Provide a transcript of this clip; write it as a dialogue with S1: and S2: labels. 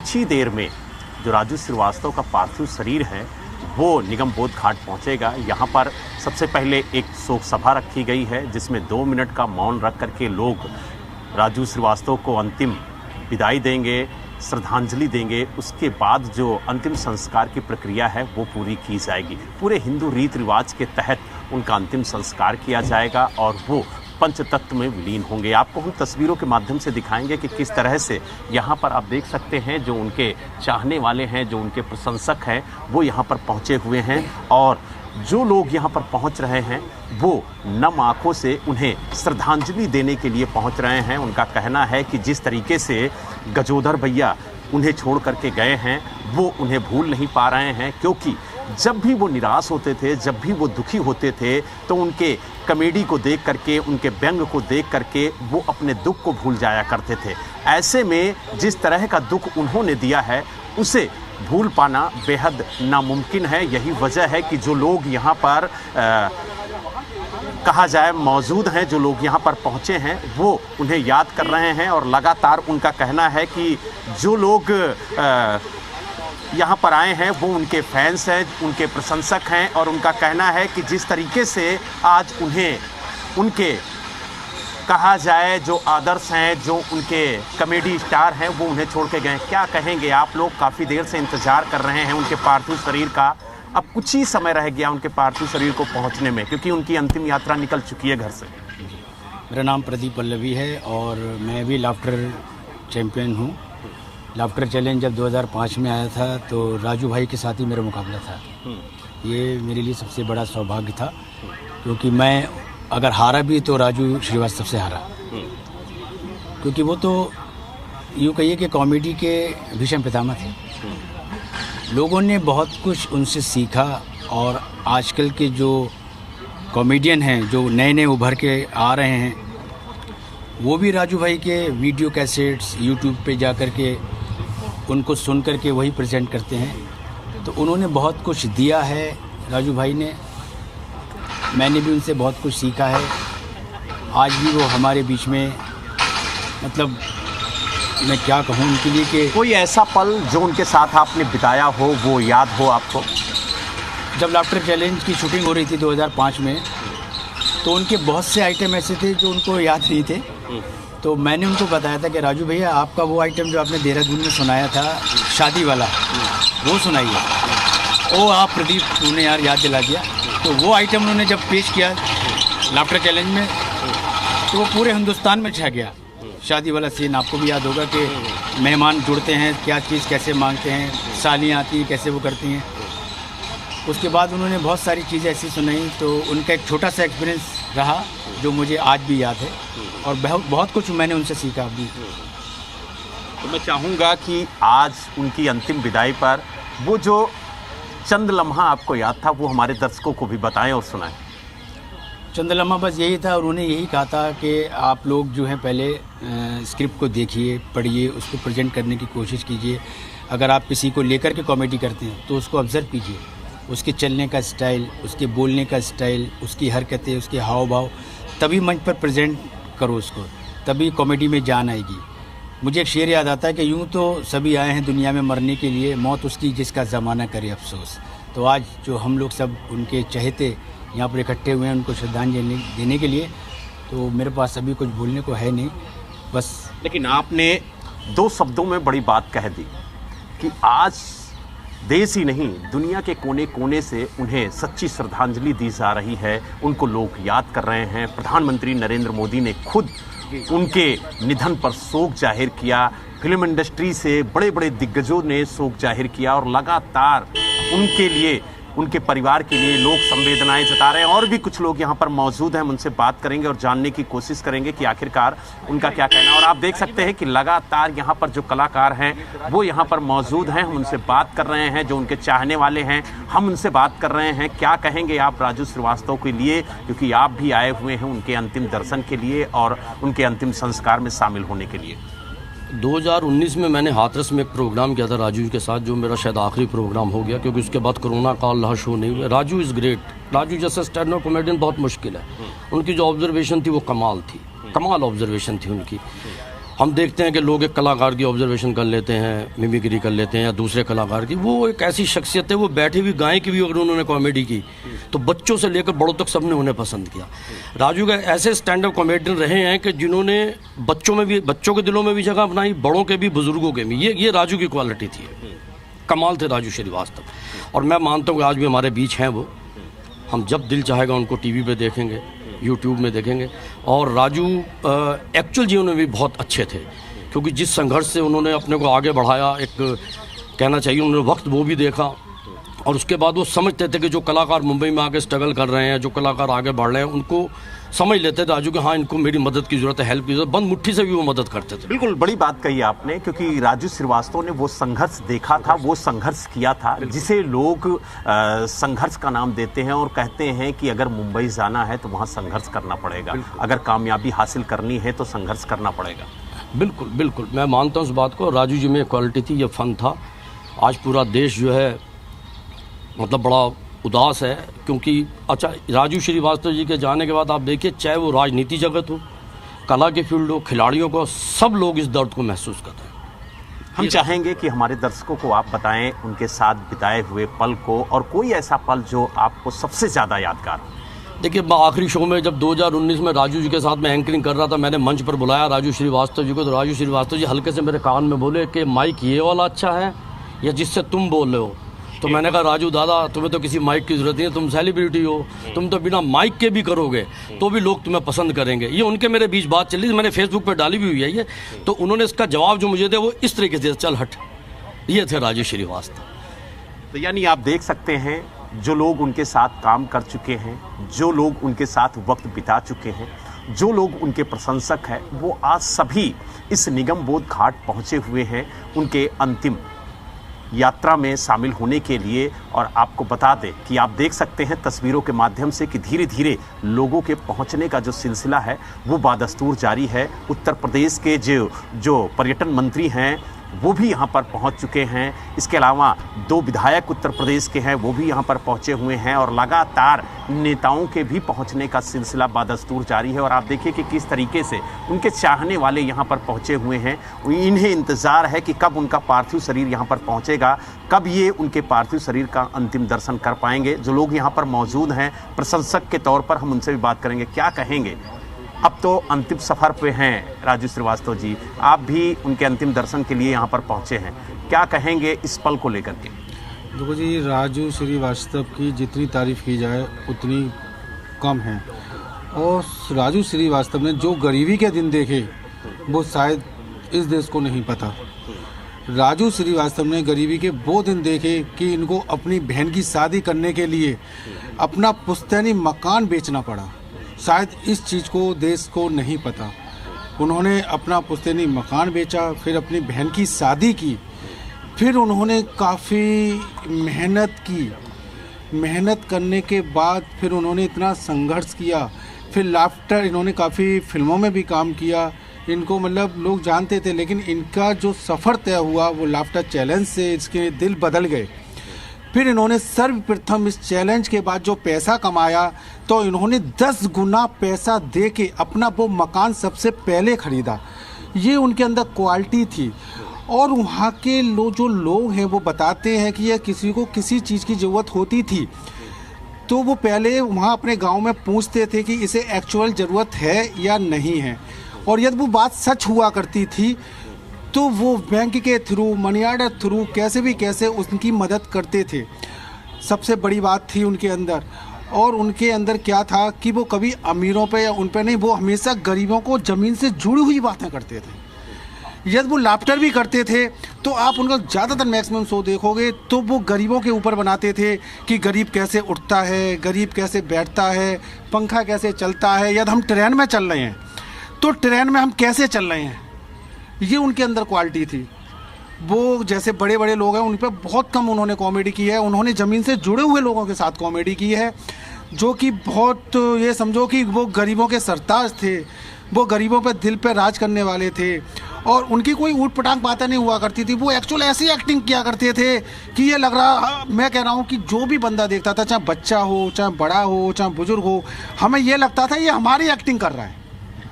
S1: कुछ ही देर में जो राजू श्रीवास्तव का पार्थिव शरीर है वो निगम बोध घाट पहुंचेगा। यहाँ पर सबसे पहले एक शोक सभा रखी गई है जिसमें 2 मिनट का मौन रख करके लोग राजू श्रीवास्तव को अंतिम विदाई देंगे, श्रद्धांजलि देंगे। उसके बाद जो अंतिम संस्कार की प्रक्रिया है वो पूरी की जाएगी। पूरे हिंदू रीति रिवाज के तहत उनका अंतिम संस्कार किया जाएगा और वो पंचतत्व में विलीन होंगे। आपको हम तस्वीरों के माध्यम से दिखाएंगे कि किस तरह से यहाँ पर आप देख सकते हैं जो उनके चाहने वाले हैं, जो उनके प्रशंसक हैं, वो यहाँ पर पहुँचे हुए हैं और जो लोग यहाँ पर पहुँच रहे हैं वो नम आँखों से उन्हें श्रद्धांजलि देने के लिए पहुँच रहे हैं। उनका कहना है कि जिस तरीके से गजोधर भैया उन्हें छोड़ करके गए हैं वो उन्हें भूल नहीं पा रहे हैं, क्योंकि जब भी वो निराश होते थे, जब भी वो दुखी होते थे तो उनके कॉमेडी को देख करके, उनके व्यंग को देख करके वो अपने दुख को भूल जाया करते थे। ऐसे में जिस तरह का दुख उन्होंने दिया है उसे भूल पाना बेहद नामुमकिन है। यही वजह है कि जो लोग यहाँ पर कहा जाए मौजूद हैं, जो लोग यहाँ पर पहुँचे हैं वो उन्हें याद कर रहे हैं और लगातार उनका कहना है कि जो लोग यहाँ पर आए हैं वो उनके फैंस हैं, उनके प्रशंसक हैं और उनका कहना है कि जिस तरीके से आज उन्हें उनके कहा जाए जो आदर्श हैं, जो उनके कॉमेडी स्टार हैं वो उन्हें छोड़ के गए। क्या कहेंगे आप लोग? काफ़ी देर से इंतज़ार कर रहे हैं उनके पार्थिव शरीर का। अब कुछ ही समय रह गया उनके पार्थिव शरीर को पहुँचने में, क्योंकि उनकी अंतिम यात्रा निकल चुकी है घर से।
S2: मेरा नाम प्रदीप पल्लवी है और मैं भी लाफ्टर चैम्पियन हूँ। लाफ्टर चैलेंज जब 2005 में आया था तो राजू भाई के साथ ही मेरा मुकाबला था। ये मेरे लिए सबसे बड़ा सौभाग्य था, क्योंकि मैं अगर हारा भी तो राजू श्रीवास्तव से हारा, क्योंकि वो तो यूँ कहिए कि कॉमेडी के भीषण पितामह थे। लोगों ने बहुत कुछ उनसे सीखा और आजकल के जो कॉमेडियन हैं, जो नए नए उभर के आ रहे हैं, वो भी राजू भाई के वीडियो कैसेट्स यूट्यूब पे जा कर के उनको सुन कर के वही प्रेजेंट करते हैं। तो उन्होंने बहुत कुछ दिया है राजू भाई ने, मैंने भी उनसे बहुत कुछ सीखा है। आज भी वो हमारे बीच में, मतलब मैं क्या कहूँ उनके लिए कि
S1: कोई ऐसा पल जो उनके साथ आपने बिताया हो वो याद हो आपको?
S2: जब लाफ्टर चैलेंज की शूटिंग हो रही थी 2005 में, तो उनके बहुत से आइटम ऐसे थे जो उनको याद नहीं थे। तो मैंने उनको बताया था कि राजू भैया आपका वो आइटम जो आपने देहरादून में सुनाया था शादी वाला, वो सुनाइए। ओ आप प्रदीप, तूने यार याद दिला दिया। तो वो आइटम उन्होंने जब पेश किया लाफ्टर चैलेंज में तो वो पूरे हिंदुस्तान में छा गया। शादी वाला सीन आपको भी याद होगा कि मेहमान जुड़ते हैं, क्या चीज़ कैसे मांगते हैं, सालियाँ आती हैं कैसे वो करती हैं। उसके बाद उन्होंने बहुत सारी चीज़ें ऐसी सुनाई, तो उनका एक छोटा सा एक्सपीरियंस रहा जो मुझे आज भी याद है और बहुत कुछ मैंने उनसे सीखा भी।
S1: तो मैं चाहूँगा कि आज उनकी अंतिम विदाई पर वो जो चंद लम्हा आपको याद था वो हमारे दर्शकों को भी बताएं और सुनाएं।
S2: चंद लम्हा बस यही था, उन्होंने यही कहा था कि आप लोग जो हैं पहले स्क्रिप्ट को देखिए, पढ़िए, उसको प्रेजेंट करने की कोशिश कीजिए। अगर आप किसी को लेकर के कॉमेडी करते हैं तो उसको ऑब्ज़र्व कीजिए, उसके चलने का स्टाइल, उसके बोलने का स्टाइल, उसकी हरकतें, उसके हाव भाव, तभी मंच पर प्रेजेंट करो उसको, तभी कॉमेडी में जान आएगी। मुझे एक शेर याद आता है कि यूँ तो सभी आए हैं दुनिया में मरने के लिए, मौत उसकी जिसका ज़माना करे अफसोस। तो आज जो हम लोग सब उनके चहेते यहाँ पर इकट्ठे हुए हैं उनको श्रद्धांजलि देने के लिए, तो मेरे पास अभी कुछ बोलने को है नहीं बस।
S1: लेकिन आपने 2 शब्दों में बड़ी बात कह दी कि आज देश ही नहीं दुनिया के कोने कोने से उन्हें सच्ची श्रद्धांजलि दी जा रही है, उनको लोग याद कर रहे हैं। प्रधानमंत्री नरेंद्र मोदी ने खुद उनके निधन पर शोक जाहिर किया, फिल्म इंडस्ट्री से बड़े बड़े दिग्गजों ने शोक जाहिर किया और लगातार उनके लिए, उनके परिवार के लिए लोग संवेदनाएं जता रहे हैं। और भी कुछ लोग यहाँ पर मौजूद हैं, हम उनसे बात करेंगे और जानने की कोशिश करेंगे कि आखिरकार उनका क्या कहना है। और आप देख सकते हैं कि लगातार यहाँ पर जो कलाकार हैं वो यहाँ पर मौजूद हैं, हम उनसे बात कर रहे हैं, जो उनके चाहने वाले हैं हम उनसे बात कर रहे हैं। क्या कहेंगे आप राजू श्रीवास्तव के लिए, क्योंकि आप भी आए हुए हैं उनके अंतिम दर्शन के लिए और उनके अंतिम संस्कार में शामिल होने के लिए?
S3: 2019 में मैंने हाथरस में एक प्रोग्राम किया था राजू के साथ, जो मेरा शायद आखिरी प्रोग्राम हो गया, क्योंकि उसके बाद कोरोना काल रहा, शो नहीं हुआ। Raju is great. राजू जैसा स्टैंड अप कॉमेडियन बहुत मुश्किल है। उनकी जो ऑब्जर्वेशन थी वो कमाल थी, कमाल ऑब्जर्वेशन थी उनकी। हम देखते हैं कि लोग एक कलाकार की ऑब्जर्वेशन कर लेते हैं, मिमिक्री कर लेते हैं या दूसरे कलाकार की। वो एक ऐसी शख्सियत है, वो बैठी हुई गाय की भी अगर उन्होंने कॉमेडी की तो बच्चों से लेकर बड़ों तक सबने उन्हें पसंद किया। राजू का ऐसे स्टैंड अप कॉमेडियन रहे हैं कि जिन्होंने बच्चों के दिलों में भी जगह बनाई, बड़ों के भी, बुजुर्गों के भी। ये राजू की क्वालिटी थी, कमाल थे राजू श्रीवास्तव। और मैं मानता हूँ कि आज भी हमारे बीच हैं वो। हम जब दिल चाहेगा उनको टीवी पे देखेंगे, यूट्यूब में देखेंगे। और राजू एक्चुअल जीवन में भी बहुत अच्छे थे, क्योंकि जिस संघर्ष से उन्होंने अपने को आगे बढ़ाया, एक कहना चाहिए उन्होंने वक्त वो भी देखा, और उसके बाद वो समझते थे कि जो कलाकार मुंबई में आके स्ट्रगल कर रहे हैं, जो कलाकार आगे बढ़ रहे हैं, उनको समझ लेते थे राजू कि हाँ इनको मेरी मदद की ज़रूरत है, हेल्प की ज़रूरत, बंद मुट्ठी से भी वो मदद करते थे।
S1: बिल्कुल बड़ी बात कही आपने, क्योंकि राजू श्रीवास्तव ने वो संघर्ष देखा था, वो संघर्ष किया था, जिसे लोग संघर्ष का नाम देते हैं और कहते हैं कि अगर मुंबई जाना है तो वहाँ संघर्ष करना पड़ेगा, अगर कामयाबी हासिल करनी है तो संघर्ष करना पड़ेगा।
S3: बिल्कुल बिल्कुल, मैं मानता हूँ इस बात को। राजू जी में क्वालिटी थी, ये फ़न था। आज पूरा देश जो है मतलब बड़ा उदास है, क्योंकि अच्छा राजू श्रीवास्तव जी के जाने के बाद आप देखिए, चाहे वो राजनीति जगत हो, कला के फील्ड हो, खिलाड़ियों को, सब लोग इस दर्द को महसूस करते हैं।
S1: हम चाहेंगे कि हमारे दर्शकों को आप बताएं उनके साथ बिताए हुए पल को, और कोई ऐसा पल जो आपको सबसे ज़्यादा यादगार हो।
S3: देखिए, आखिरी शो में जब 2019 में राजू जी के साथ मैं एंकरिंग कर रहा था, मैंने मंच पर बुलाया राजू श्रीवास्तव जी को, तो राजू श्रीवास्तव जी हल्के से मेरे कान में बोले कि माइक ये वाला अच्छा है या जिससे तुम बोल रहे हो। तो मैंने कहा राजू दादा, तुम्हें तो किसी माइक की ज़रूरत नहीं है, तुम सेलिब्रिटी हो, तुम तो बिना माइक के भी करोगे तो भी लोग तुम्हें पसंद करेंगे। ये उनके मेरे बीच बात चली, मैंने फेसबुक पर डाली भी हुई है ये। तो उन्होंने इसका जवाब जो मुझे दिया वो इस तरीके से, चल हट। ये थे राजू श्रीवास्तव।
S1: तो यानी आप देख सकते हैं, जो लोग उनके साथ काम कर चुके हैं, जो लोग उनके साथ वक्त बिता चुके हैं, जो लोग उनके प्रशंसक हैं, वो आज सभी इस निगम बोध घाट पहुँचे हुए हैं उनके अंतिम यात्रा में शामिल होने के लिए। और आपको बता दें कि आप देख सकते हैं तस्वीरों के माध्यम से कि धीरे धीरे लोगों के पहुंचने का जो सिलसिला है वो बादस्तूर जारी है। उत्तर प्रदेश के जो पर्यटन मंत्री हैं वो भी यहाँ पर पहुँच चुके हैं। इसके अलावा 2 विधायक उत्तर प्रदेश के हैं, वो भी यहाँ पर पहुँचे हुए हैं, और लगातार नेताओं के भी पहुँचने का सिलसिला बादस्तूर जारी है। और आप देखिए कि किस तरीके से उनके चाहने वाले यहाँ पर पहुँचे हुए हैं। इन्हें इंतज़ार है कि कब उनका पार्थिव शरीर यहाँ पर पहुँचेगा, कब ये उनके पार्थिव शरीर का अंतिम दर्शन कर पाएंगे। जो लोग यहाँ पर मौजूद हैं प्रशंसक के तौर पर, हम उनसे भी बात करेंगे, क्या कहेंगे। अब तो अंतिम सफ़र पे हैं राजू श्रीवास्तव जी, आप भी उनके अंतिम दर्शन के लिए यहाँ पर पहुँचे हैं, क्या कहेंगे इस पल को लेकर के।
S2: देखो जी, राजू श्रीवास्तव की जितनी तारीफ़ की जाए उतनी कम है। और राजू श्रीवास्तव ने जो गरीबी के दिन देखे वो शायद इस देश को नहीं पता। राजू श्रीवास्तव ने गरीबी के वो दिन देखे कि इनको अपनी बहन की शादी करने के लिए अपना पुश्तैनी मकान बेचना पड़ा। शायद इस चीज़ को देश को नहीं पता। उन्होंने अपना पुश्तैनी मकान बेचा, फिर अपनी बहन की शादी की, फिर उन्होंने काफ़ी मेहनत की। मेहनत करने के बाद फिर उन्होंने इतना संघर्ष किया। फिर लाफ्टर, इन्होंने काफ़ी फिल्मों में भी काम किया। इनको मतलब लोग जानते थे, लेकिन इनका जो सफ़र तय हुआ वो लाफ्टर चैलेंज से इसके दिल बदल गए। फिर इन्होंने सर्वप्रथम इस चैलेंज के बाद जो पैसा कमाया तो इन्होंने 10 गुना पैसा दे के अपना वो मकान सबसे पहले ख़रीदा। ये उनके अंदर क्वालिटी थी। और वहाँ के जो लोग हैं वो बताते हैं कि यह किसी को किसी चीज़ की ज़रूरत होती थी तो वो पहले वहाँ अपने गांव में पूछते थे कि इसे एक्चुअल ज़रूरत है या नहीं है। और यदि वो बात सच हुआ करती थी तो वो बैंक के थ्रू, मनी ऑर्डर थ्रू, कैसे भी कैसे उनकी मदद करते थे। सबसे बड़ी बात थी उनके अंदर। और उनके अंदर क्या था कि वो कभी अमीरों पे या उन पे नहीं, वो हमेशा गरीबों को ज़मीन से जुड़ी हुई बातें करते थे। यदि वो लाफ्टर भी करते थे तो आप उनका ज़्यादातर मैक्सिमम शो देखोगे तो वो गरीबों के ऊपर बनाते थे कि गरीब कैसे उठता है, गरीब कैसे बैठता है, पंखा कैसे चलता है। यदि हम ट्रेन में चल रहे हैं तो ट्रेन में हम कैसे चल रहे हैं, ये उनके अंदर क्वालिटी थी। वो जैसे बड़े बड़े लोग हैं उन पर बहुत कम उन्होंने कॉमेडी की है। उन्होंने ज़मीन से जुड़े हुए लोगों के साथ कॉमेडी की है, जो कि बहुत, ये समझो कि वो गरीबों के सरताज थे, वो गरीबों पे दिल पे राज करने वाले थे। और उनकी कोई ऊट पटांग बातें नहीं हुआ करती थी। वो एक्चुअल ऐसी एक्टिंग किया करते थे कि ये लग रहा, मैं कह रहा हूँ कि जो भी बंदा देखता था, चाहे बच्चा हो, चाहे बड़ा हो, चाहे बुजुर्ग हो, हमें ये लगता था ये हमारी एक्टिंग कर रहा है।